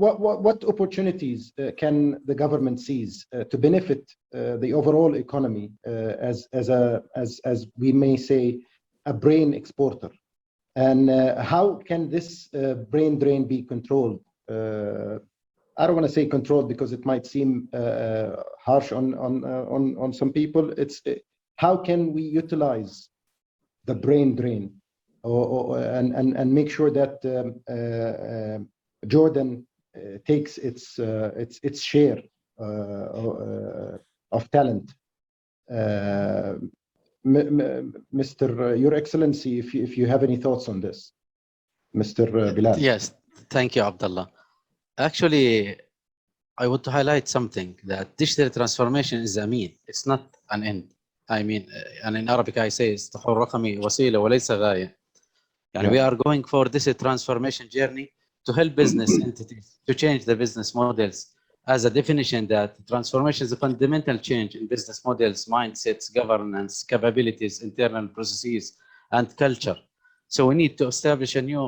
what opportunities can the government seize to benefit the overall economy as we may say a brain exporter, and how can this brain drain be controlled? I don't want to say controlled because it might seem harsh on some people. It's how can we utilize the brain drain and make sure that Jordan takes its share of talent. Your Excellency, if you have any thoughts on this, Mr. Belal. Yes, thank you, Abdullah. Actually, I want to highlight something, that digital transformation is a mean, it's not an end. I mean, and in Arabic I say التحول الرقمي وسيلة وليس غاية. And we are going for this transformation journey to help business entities to change the business models, as a definition that transformation is a fundamental change in business models, mindsets, governance, capabilities, internal processes, and culture. So we need to establish a new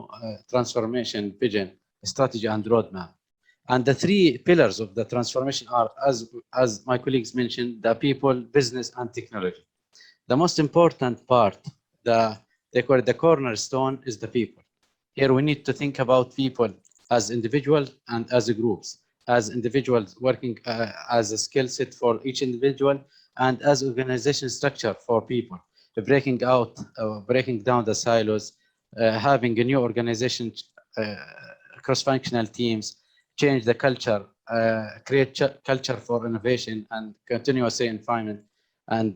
transformation vision, strategy, and roadmap. And the three pillars of the transformation are, as my colleagues mentioned, the people, business, and technology. The most important part, the cornerstone, is the people. Here we need to think about people as individuals and as groups, as individuals working as a skill set for each individual, and as organization structure for people, breaking down the silos, having a new organization, cross-functional teams, change the culture, create culture for innovation and continuous refinement, and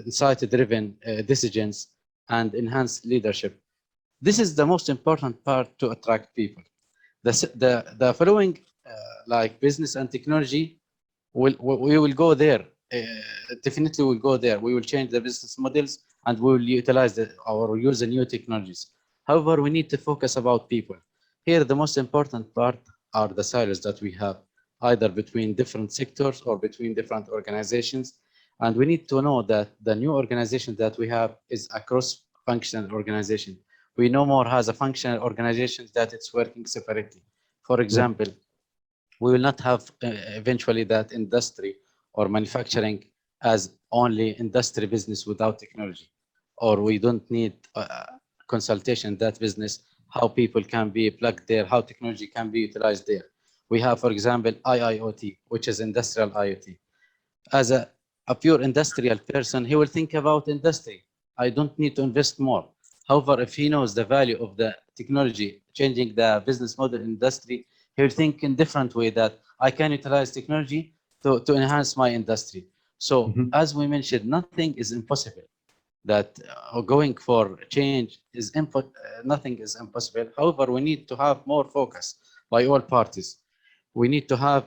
insight-driven decisions, and enhanced leadership. This is the most important part to attract people. The following, like business and technology, we will go there. Definitely we'll go there. We will change the business models and we will utilize or use the new technologies. However, we need to focus about people. Here, the most important part are the silos that we have, either between different sectors or between different organizations. And we need to know that the new organization that we have is a cross-functional organization. We no more has a functional organization that it's working separately. For example, we will not have eventually that industry or manufacturing as only industry business without technology, or we don't need consultation that business, how people can be plugged there, how technology can be utilized there. We have, for example, IIoT, which is industrial IoT. As a pure industrial person, he will think about industry. I don't need to invest more. However, if he knows the value of the technology changing the business model industry, he will think in different way that I can utilize technology to enhance my industry. So as we mentioned, nothing is impossible. That going for change is nothing is impossible. However, we need to have more focus by all parties. We need to have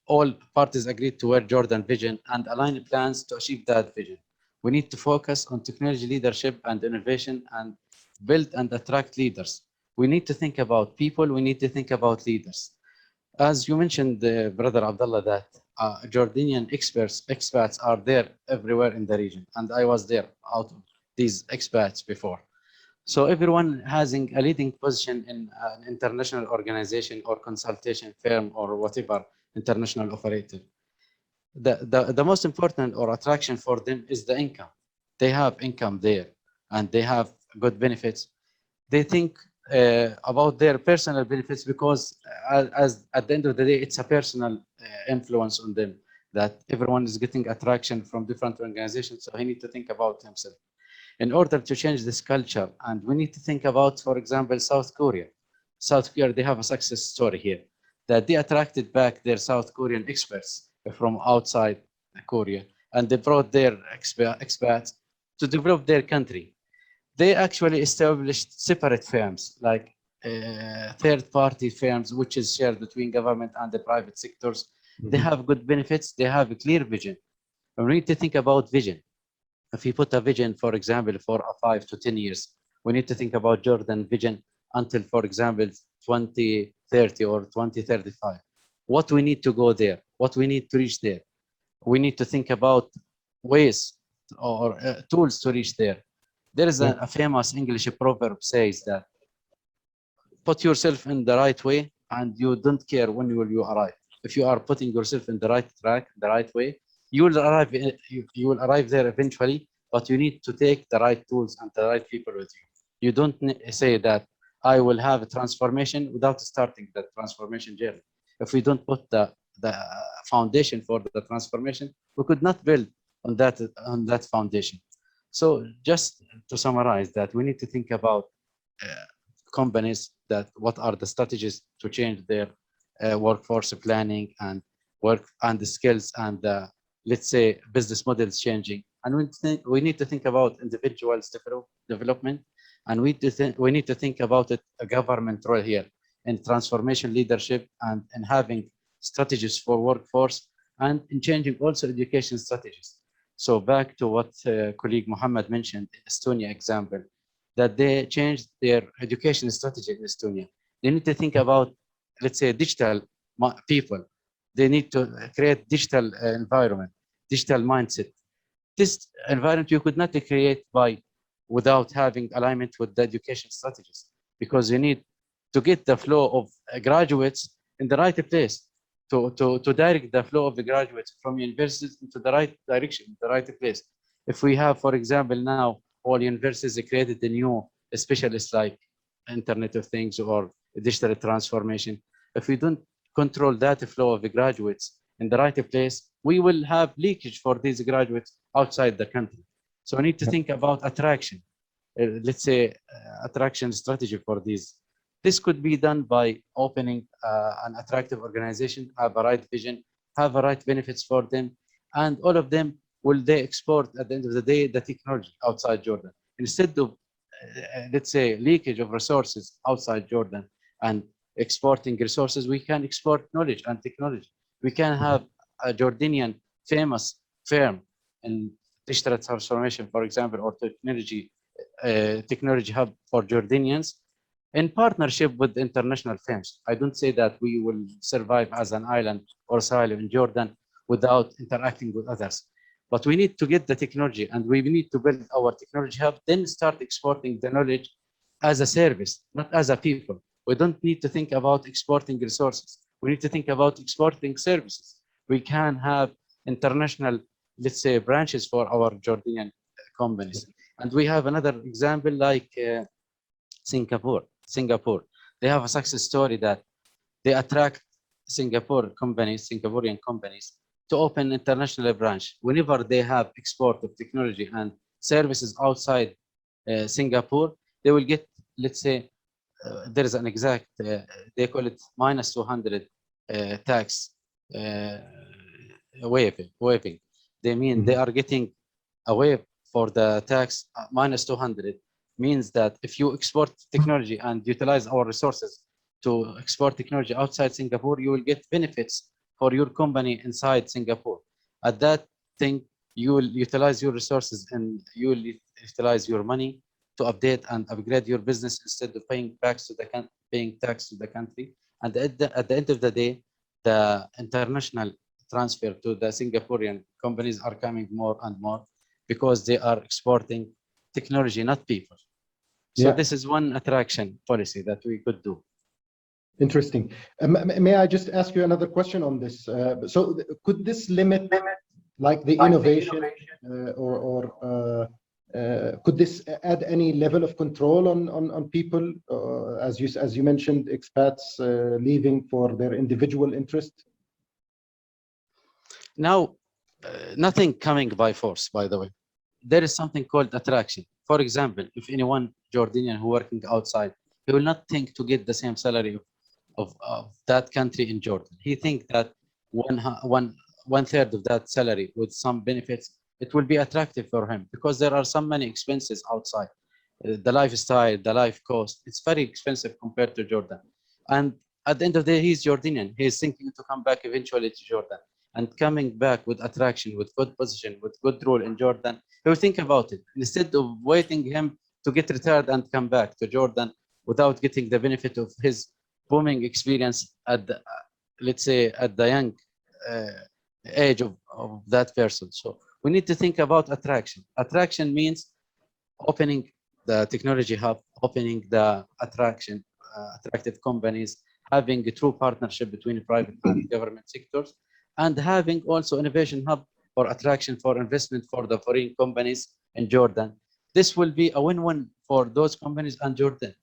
all parties agree to our Jordan vision and align plans to achieve that vision. We need to focus on technology leadership and innovation and build and attract leaders. We need to think about people. We need to think about leaders. As you mentioned, Brother Abdullah, that Jordanian expats are there everywhere in the region. And I was there out of these expats before. So everyone having a leading position in an international organization or consultation firm or whatever international operator. The most important or attraction for them is the income. They have income there and they have good benefits. They think about their personal benefits because as at the end of the day, it's a personal influence on them, that everyone is getting attraction from different organizations. So he needs to think about himself in order to change this culture. And we need to think about, for example, South Korea. South Korea, they have a success story here, that they attracted back their South Korean experts from outside Korea, and they brought their expats to develop their country. They actually established separate firms, like third-party firms, which is shared between government and the private sectors. They have good benefits. They have a clear vision. And we need to think about vision. If you put a vision, for example, for 5 to 10 years, we need to think about Jordan vision until, for example, 2030 or 2035. What we need to go there, what we need to reach there. We need to think about ways or tools to reach there. There is a famous English proverb says that put yourself in the right way and you don't care when will you arrive. If you are putting yourself in the right track, the right way, you will arrive. You will arrive there eventually. But you need to take the right tools and the right people with you. You don't say that I will have a transformation without starting the transformation journey. If we don't put the foundation for the transformation, we could not build on that foundation. So just to summarize that, we need to think about companies, that what are the strategies to change their workforce planning and work and the skills and the, let's say, business models changing. And we need to think about individuals development, and we need to think about it, a government role here in transformation leadership and in having strategies for workforce and in changing also education strategies. So back to what colleague Mohammed mentioned, Estonia example, that they changed their education strategy in Estonia. They need to think about, let's say, digital people. They need to create digital environment, digital mindset. This environment you could not create without having alignment with the education strategies, because you need to get the flow of graduates in the right place, to direct the flow of the graduates from universities into the right direction, the right place. If we have, for example, now all universities created a new specialists like Internet of Things or digital transformation, if we don't control that flow of the graduates in the right place, we will have leakage for these graduates outside the country. So we need to think about attraction, let's say attraction strategy for these. This could be done by opening an attractive organization, have a right vision, have a right benefits for them, and all of them will they export at the end of the day the technology outside Jordan. Instead of, let's say, leakage of resources outside Jordan and exporting resources, we can export knowledge and technology. We can have a Jordanian famous firm in digital transformation, for example, or technology hub for Jordanians in partnership with international firms. I don't say that we will survive as an island or silo in Jordan without interacting with others. But we need to get the technology, and we need to build our technology hub, then start exporting the knowledge as a service, not as a people. We don't need to think about exporting resources. We need to think about exporting services. We can have international, let's say, branches for our Jordanian companies. And we have another example like Singapore. They have a success story that they attract Singaporean companies to open international branch. Whenever they have export of technology and services outside Singapore, they will get, let's say, there is an exact, they call it minus 200 tax waiving. They mean they are getting a waive for the tax minus 200. Means that if you export technology and utilize our resources to export technology outside Singapore, you will get benefits for your company inside Singapore. At that thing, you will utilize your resources and you will utilize your money to update and upgrade your business instead of paying tax to the country. And at the end of the day, the international transfer to the Singaporean companies are coming more and more because they are exporting technology, not people. So this is one attraction policy that we could do. Interesting. May I just ask you another question on this? So could this limit like the innovation or could this add any level of control on people, as you mentioned, expats leaving for their individual interest? Now, nothing coming by force, by the way. There is something called attraction. For example, if anyone Jordanian who working outside, he will not think to get the same salary of that country in Jordan. He think that one third of that salary with some benefits, it will be attractive for him because there are so many expenses outside. The lifestyle, the life cost, it's very expensive compared to Jordan. And at the end of the day, he's Jordanian. He's thinking to come back eventually to Jordan. And coming back with attraction, with good position, with good role in Jordan, he will think about it. Instead of waiting him to get retired and come back to Jordan without getting the benefit of his booming experience at the, let's say, at the young age of that person. So we need to think about attraction. Attraction means opening the technology hub, opening the attractive companies, having a true partnership between private and government sectors, and having also innovation hub for attraction for investment for the foreign companies in Jordan. This will be a win-win for those companies and Jordan.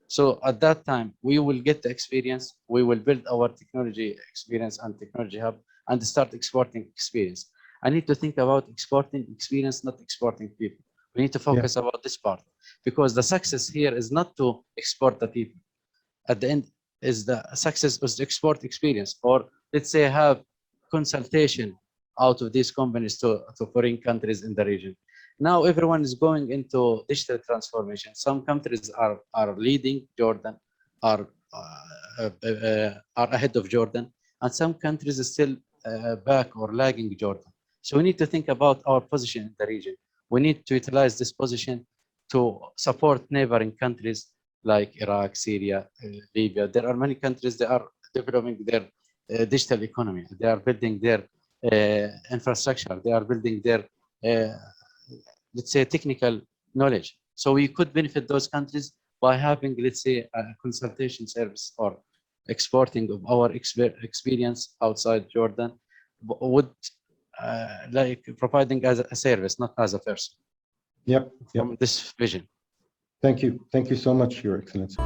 So at that time, we will get the experience, we will build our technology experience and technology hub and start exporting experience. I need to think about exporting experience, not exporting people. We need to focus about this part, because the success here is not to export the people. At the end is the success is export experience, or let's say have consultation out of these companies to foreign countries in the region. Now everyone is going into digital transformation. Some countries are leading Jordan, are ahead of Jordan, and some countries are still back or lagging Jordan. So we need to think about our position in the region. We need to utilize this position to support neighboring countries like Iraq, Syria, Libya. There are many countries that are developing their digital economy. They are building their infrastructure. They are building their let's say technical knowledge. So we could benefit those countries by having, let's say, a consultation service or exporting of our experience outside Jordan, would like providing as a service, not as a person. Yep. From this vision. Thank you so much, Your Excellency.